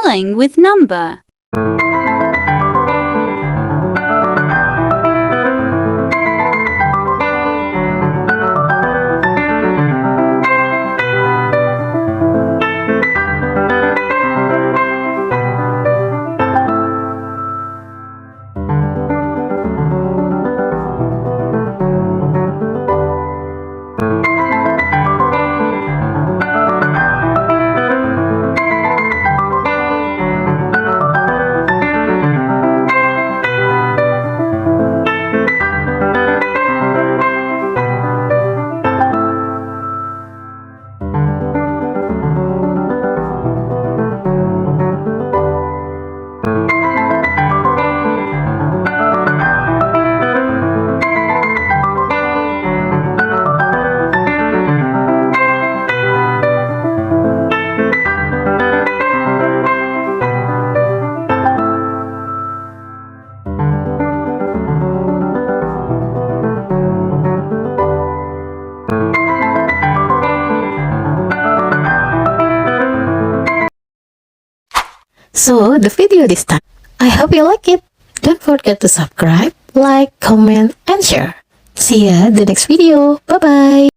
Spelling with number. So, the video this time. I hope you like it. Don't forget to subscribe, like, comment, and share. See ya the next video. Bye-bye.